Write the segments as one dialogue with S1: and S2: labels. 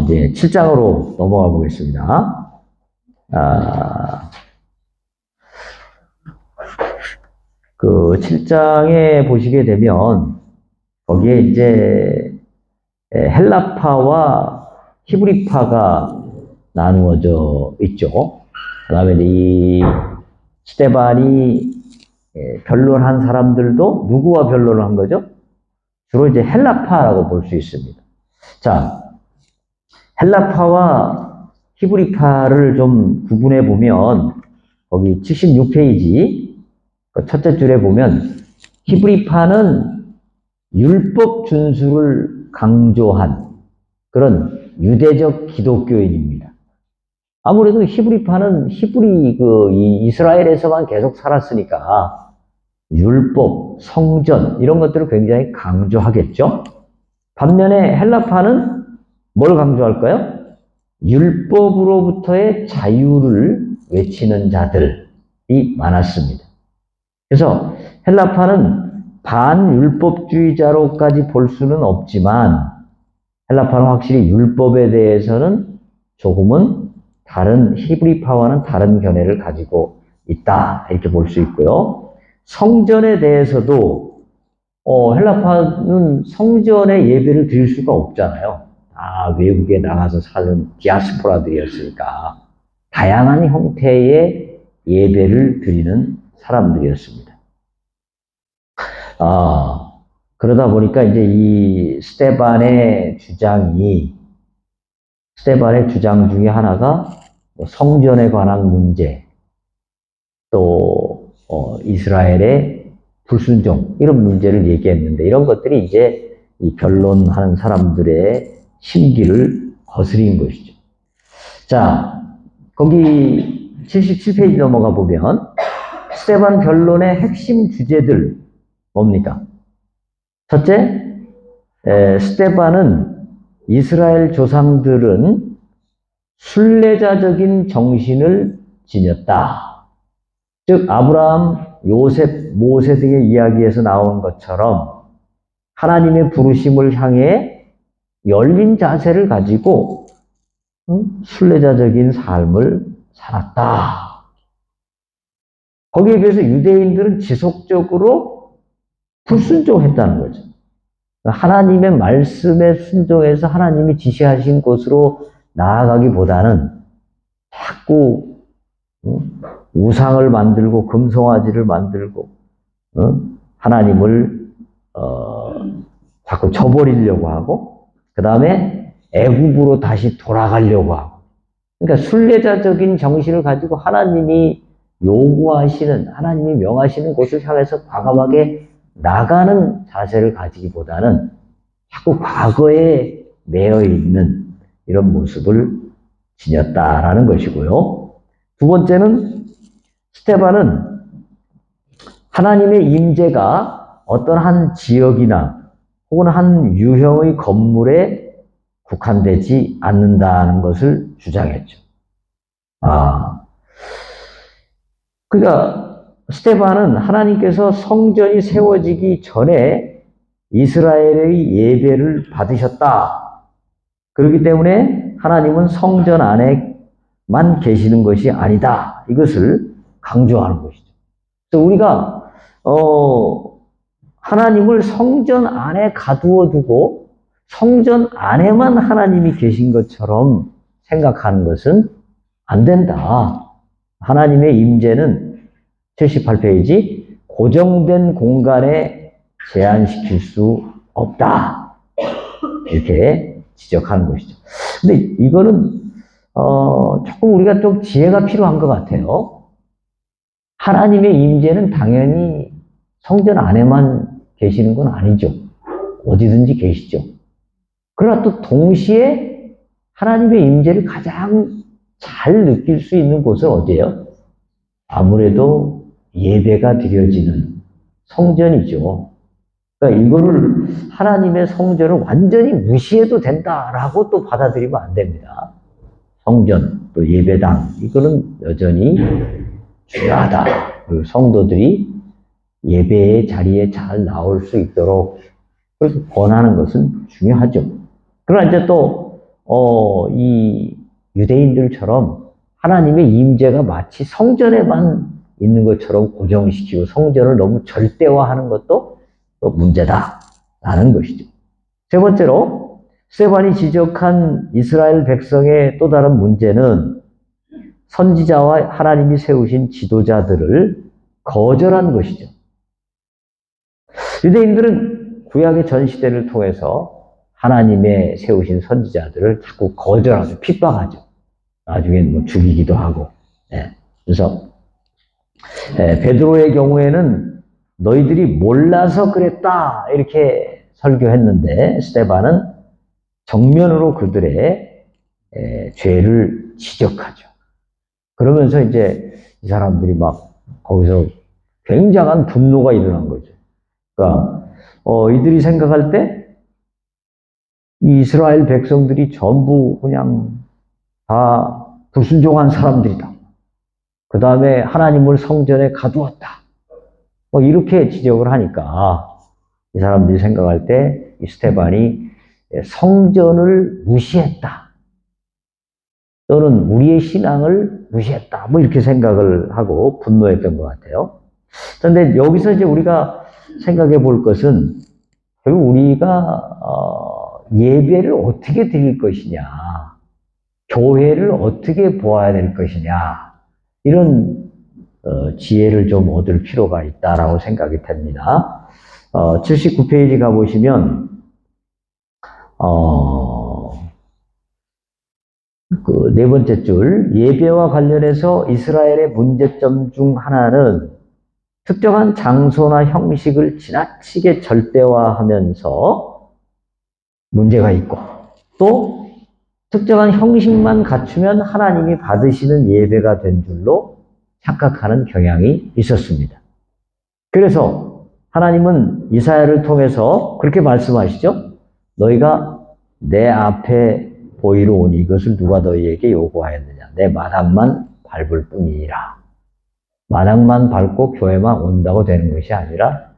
S1: 이제 7장으로 넘어가 보겠습니다. 그 7장에 보시게 되면, 거기에 이제 헬라파와 히브리파가 나누어져 있죠. 그 다음에 이 스데반이 변론한 사람들도 누구와 변론을 한 거죠? 주로 이제 헬라파라고 볼 수 있습니다. 자, 헬라파와 히브리파를 좀 구분해 보면, 거기 76페이지, 첫째 줄에 보면, 히브리파는 율법 준수를 강조한 그런 유대적 기독교인입니다. 아무래도 히브리파는 이스라엘에서만 계속 살았으니까 율법, 성전 이런 것들을 굉장히 강조하겠죠. 반면에 헬라파는 뭘 강조할까요? 율법으로부터의 자유를 외치는 자들이 많았습니다. 그래서 헬라파는 반율법주의자로까지 볼 수는 없지만 헬라파는 확실히 율법에 대해서는 조금은 다른 히브리파와는 다른 견해를 가지고 있다 이렇게 볼 수 있고요. 성전에 대해서도 헬라파는 성전에 예배를 드릴 수가 없잖아요. 외국에 나가서 사는 디아스포라들이었으니까 다양한 형태의 예배를 드리는 사람들이었습니다. 그러다 보니까 이제 이 스데반의 주장 중에 하나가 성전에 관한 문제, 또 이스라엘의 불순종 이런 문제를 얘기했는데, 이런 것들이 이제 이 변론하는 사람들의 심기를 거스린 것이죠. 자, 거기 77페이지 넘어가 보면 스데반 변론의 핵심 주제들 뭡니까? 첫째, 스데반은 이스라엘 조상들은 순례자적인 정신을 지녔다. 즉 아브라함, 요셉, 모세 등의 이야기에서 나온 것처럼 하나님의 부르심을 향해 열린 자세를 가지고 순례자적인 삶을 살았다. 거기에 비해서 유대인들은 지속적으로 불순종했다는 거죠. 하나님의 말씀에 순종해서 하나님이 지시하신 곳으로 나아가기보다는 자꾸 우상을 만들고 금송아지를 만들고 하나님을 자꾸 저버리려고 하고, 그 다음에 애굽으로 다시 돌아가려고 하고, 그러니까 순례자적인 정신을 가지고 하나님이 요구하시는, 하나님이 명하시는 곳을 향해서 과감하게 나가는 자세를 가지기보다는 자꾸 과거에 매여 있는 이런 모습을 지녔다라는 것이고요. 두 번째는 스데반은 하나님의 임재가 어떤 한 지역이나 혹은 한 유형의 건물에 국한되지 않는다는 것을 주장했죠. 그러니까 스데반은 하나님께서 성전이 세워지기 전에 이스라엘의 예배를 받으셨다. 그렇기 때문에 하나님은 성전 안에만 계시는 것이 아니다. 이것을 강조하는 것이죠. 그래서 우리가 하나님을 성전 안에 가두어 두고 성전 안에만 하나님이 계신 것처럼 생각하는 것은 안 된다. 하나님의 임재는 78페이지 고정된 공간에 제한시킬 수 없다. 이렇게 지적하는 것이죠. 근데 이거는 조금 우리가 좀 지혜가 필요한 것 같아요. 하나님의 임재는 당연히 성전 안에만 계시는 건 아니죠. 어디든지 계시죠. 그러나 또 동시에 하나님의 임재를 가장 잘 느낄 수 있는 곳은 어디예요? 아무래도 예배가 드려지는 성전이죠. 그러니까 이거를 하나님의 성전을 완전히 무시해도 된다라고 또 받아들이면 안 됩니다. 성전, 또 예배당, 이거는 여전히 중요하다. 그리고 성도들이 예배의 자리에 잘 나올 수 있도록 그렇게 권하는 것은 중요하죠. 그러나 이제 또 이 유대인들처럼 하나님의 임재가 마치 성전에만 있는 것처럼 고정시키고 성전을 너무 절대화하는 것도 또 문제다라는 것이죠. 세 번째로 스데반이 지적한 이스라엘 백성의 또 다른 문제는 선지자와 하나님이 세우신 지도자들을 거절한 것이죠. 유대인들은 구약의 전 시대를 통해서 하나님의 세우신 선지자들을 자꾸 거절하죠. 핍박하죠. 나중엔 뭐 죽이기도 하고. 그래서 베드로의 경우에는 너희들이 몰라서 그랬다 이렇게 설교했는데 스데반은 정면으로 그들의 죄를 지적하죠. 그러면서 이제 이 사람들이 막 거기서 굉장한 분노가 일어난 거죠. 그러니까 이들이 생각할 때 이 이스라엘 백성들이 전부 그냥 다 불순종한 사람들이다. 그 다음에 하나님을 성전에 가두었다. 뭐 이렇게 지적을 하니까 이 사람들이 생각할 때 이 스데반이 성전을 무시했다. 또는 우리의 신앙을 무시했다. 뭐 이렇게 생각을 하고 분노했던 것 같아요. 그런데 여기서 이제 우리가 생각해 볼 것은 결국 우리가 예배를 어떻게 드릴 것이냐, 교회를 어떻게 보아야 될 것이냐, 이런 지혜를 좀 얻을 필요가 있다라고 생각이 됩니다. 79페이지 가보시면 그 네 번째 줄, 예배와 관련해서 이스라엘의 문제점 중 하나는 특정한 장소나 형식을 지나치게 절대화하면서 문제가 있고, 또 특정한 형식만 갖추면 하나님이 받으시는 예배가 된 줄로 착각하는 경향이 있었습니다. 그래서 하나님은 이사야를 통해서 그렇게 말씀하시죠. 너희가 내 앞에 보이러 오니 이것을 누가 너희에게 요구하였느냐. 내 마당만 밟을 뿐이니라. 마당만 밟고 교회만 온다고 되는 것이 아니라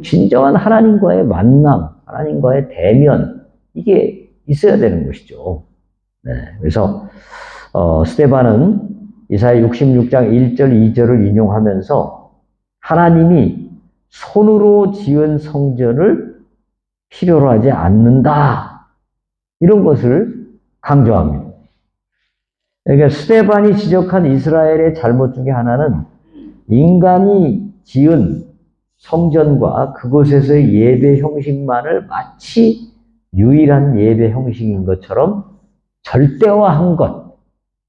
S1: 진정한 하나님과의 만남, 하나님과의 대면, 이게 있어야 되는 것이죠. 그래서 스데반은 이사야 66장 1절, 2절을 인용하면서 하나님이 손으로 지은 성전을 필요로 하지 않는다. 이런 것을 강조합니다. 그러니까 스데반이 지적한 이스라엘의 잘못 중에 하나는 인간이 지은 성전과 그곳에서의 예배 형식만을 마치 유일한 예배 형식인 것처럼 절대화한 것.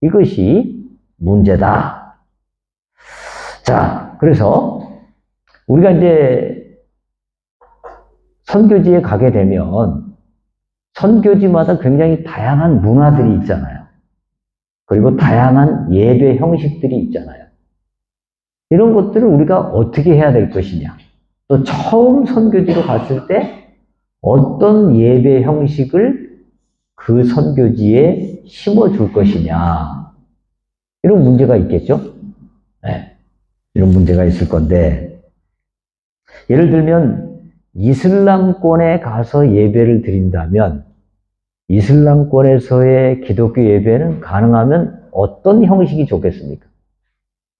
S1: 이것이 문제다. 자, 그래서 우리가 이제 선교지에 가게 되면 선교지마다 굉장히 다양한 문화들이 있잖아요. 그리고 다양한 예배 형식들이 있잖아요. 이런 것들을 우리가 어떻게 해야 될 것이냐. 또 처음 선교지로 갔을 때 어떤 예배 형식을 그 선교지에 심어줄 것이냐. 이런 문제가 있겠죠? 이런 문제가 있을 건데, 예를 들면 이슬람권에 가서 예배를 드린다면 이슬람권에서의 기독교 예배는 가능하면 어떤 형식이 좋겠습니까?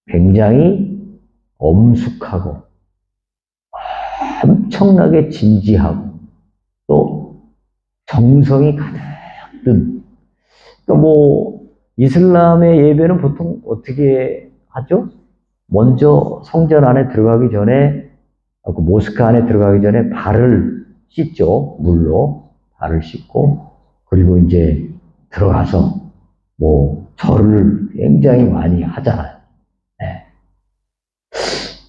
S1: 굉장히 엄숙하고 엄청나게 진지하고 또 정성이 가득 든, 그러니까 뭐 이슬람의 예배는 보통 어떻게 하죠? 먼저 성전 안에 들어가기 전에, 그 모스크 안에 들어가기 전에 발을 씻죠. 물로 발을 씻고, 그리고 이제 들어가서 뭐 절을 굉장히 많이 하잖아요.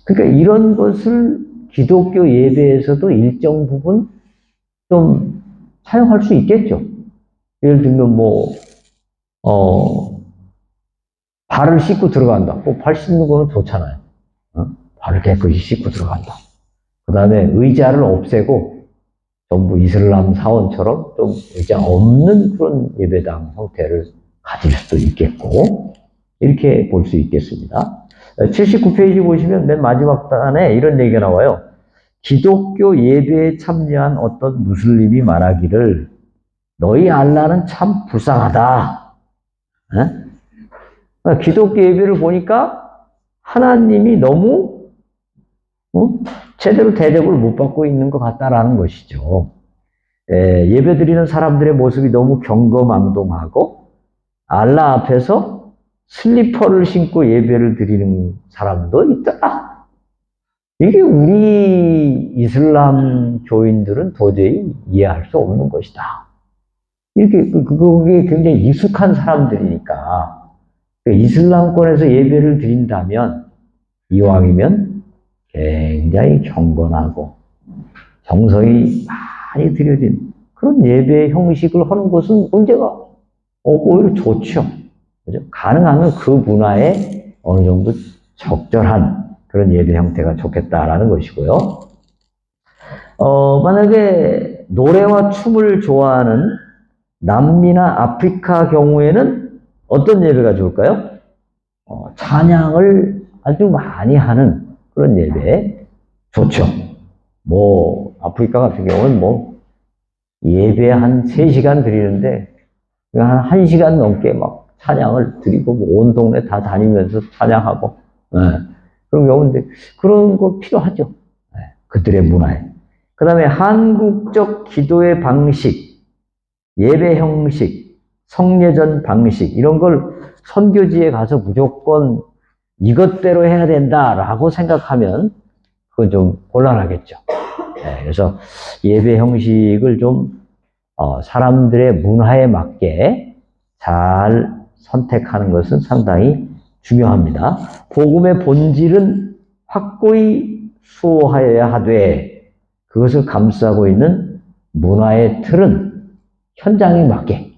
S1: 그러니까 이런 것을 기독교 예배에서도 일정 부분 좀 사용할 수 있겠죠. 예를 들면 발을 씻고 들어간다. 꼭 발 씻는 거는 좋잖아요. 발을 깨끗이 씻고 들어간다. 그 다음에 의자를 없애고 전부 이슬람 사원처럼 좀 의자 없는 그런 예배당 형태를 가질 수도 있겠고, 이렇게 볼 수 있겠습니다. 79페이지 보시면 맨 마지막 단에 이런 얘기가 나와요. 기독교 예배에 참여한 어떤 무슬림이 말하기를 너희 알라는 참 불쌍하다. 기독교 예배를 보니까 하나님이 너무 제대로 대접을 못 받고 있는 것 같다라는 것이죠. 예배 드리는 사람들의 모습이 너무 경거망동하고 알라 앞에서 슬리퍼를 신고 예배를 드리는 사람도 있더라. 이게 우리 이슬람 교인들은 도저히 이해할 수 없는 것이다. 이렇게 그게 굉장히 익숙한 사람들이니까 이슬람권에서 예배를 드린다면 이왕이면 굉장히 경건하고 정성이 많이 들여진 그런 예배 형식을 하는 것은 문제가 오히려 좋죠. 그죠? 가능하면 그 문화에 어느 정도 적절한 그런 예배 형태가 좋겠다라는 것이고요. 만약에 노래와 춤을 좋아하는 남미나 아프리카 경우에는 어떤 예배가 좋을까요? 찬양을 아주 많이 하는 그런 예배 좋죠. 아프리카 같은 경우는 예배 한 3시간 드리는데 한 1시간 넘게 막 찬양을 드리고 온 동네 다 다니면서 찬양하고 그런 경우인데 그런 거 필요하죠. 그들의 문화에. 그 다음에 한국적 기도의 방식, 예배 형식, 성례전 방식 이런 걸 선교지에 가서 무조건 이것대로 해야 된다라고 생각하면 그건 좀 곤란하겠죠. 그래서 예배 형식을 좀 사람들의 문화에 맞게 잘 선택하는 것은 상당히 중요합니다. 복음의 본질은 확고히 수호하여야 하되 그것을 감싸고 있는 문화의 틀은 현장에 맞게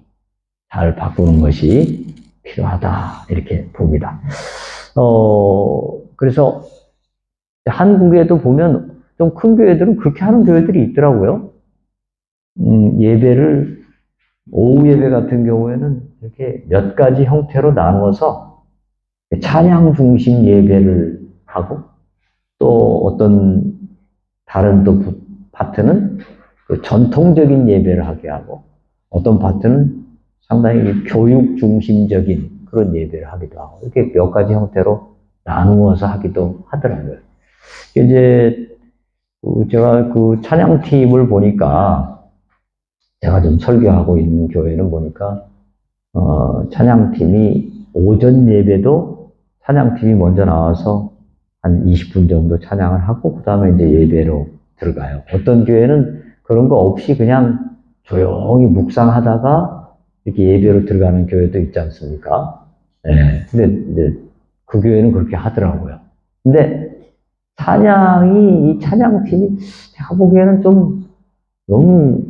S1: 잘 바꾸는 것이 필요하다 이렇게 봅니다. 그래서 한국에도 보면 좀 큰 교회들은 그렇게 하는 교회들이 있더라고요. 예배를 오후 예배 같은 경우에는 이렇게 몇 가지 형태로 나누어서 찬양 중심 예배를 하고 또 어떤 다른 또 파트는 그 전통적인 예배를 하게 하고 어떤 파트는 상당히 교육 중심적인 그런 예배를 하기도 하고 이렇게 몇 가지 형태로 나누어서 하기도 하더라고요. 이제 제가 그 찬양팀을 보니까 제가 좀 설교하고 있는 교회는 보니까 찬양팀이 오전 예배도 찬양팀이 먼저 나와서 한 20분 정도 찬양을 하고 그 다음에 이제 예배로 들어가요. 어떤 교회는 그런 거 없이 그냥 조용히 묵상하다가 이렇게 예배로 들어가는 교회도 있지 않습니까? 근데 이제 그 교회는 그렇게 하더라고요. 근데 이 찬양팀이 제가 보기에는 좀 너무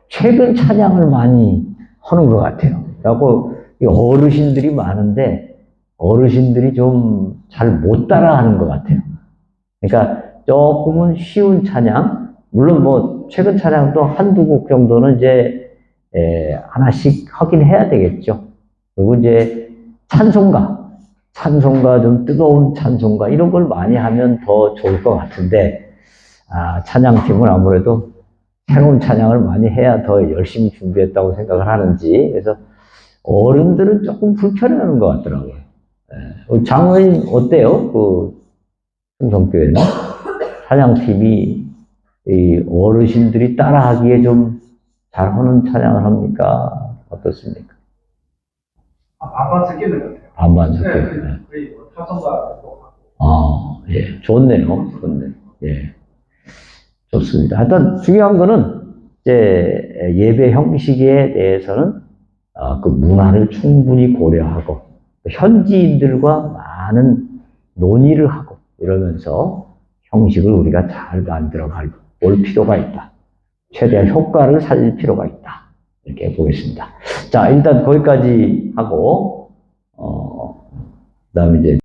S1: 최근 찬양을 많이 하는 것 같아요. 그래갖고 어르신들이 많은데 어르신들이 좀 잘 못 따라하는 것 같아요. 그러니까 조금은 쉬운 찬양, 물론 최근 찬양도 한두 곡 정도는 이제 하나씩 하긴 해야 되겠죠. 그리고 이제 찬송가 좀 뜨거운 찬송가 이런 걸 많이 하면 더 좋을 것 같은데 찬양팀은 아무래도 새로운 찬양을 많이 해야 더 열심히 준비했다고 생각을 하는지 그래서 어른들은 조금 불편해하는 것 같더라고요. 장로님 어때요? 그 충성교회는 찬양팀이 이 어르신들이 따라하기에 좀 잘하는 찬양을 합니까? 어떻습니까?
S2: 반반 섞이는 것 같아요.
S1: 반반 섞여.
S2: 거의 타성과 똑같고.
S1: 예, 좋네요. 좋네. 예, 좋습니다. 하여튼 중요한 거는 이제 예배 형식에 대해서는 그 문화를 충분히 고려하고 현지인들과 많은 논의를 하고 이러면서 형식을 우리가 잘 만들어 볼 필요가 있다. 최대한 효과를 살릴 필요가 있다. 이렇게 보겠습니다. 자, 일단 거기까지 하고, 그다음에 이제